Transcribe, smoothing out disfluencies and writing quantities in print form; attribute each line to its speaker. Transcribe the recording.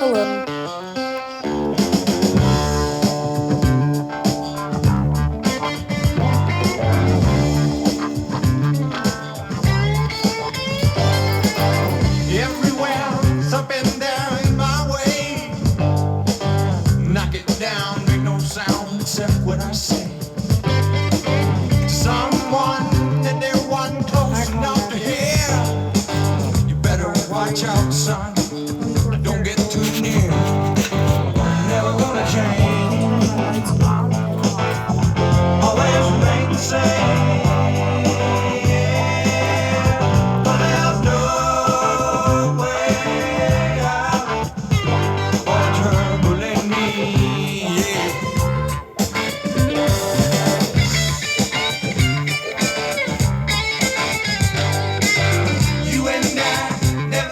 Speaker 1: falando.
Speaker 2: Everywhere, it's up and down in my way. Knock it down, make no sound except what I say. Someone that there one close enough to hear. You better watch out, son.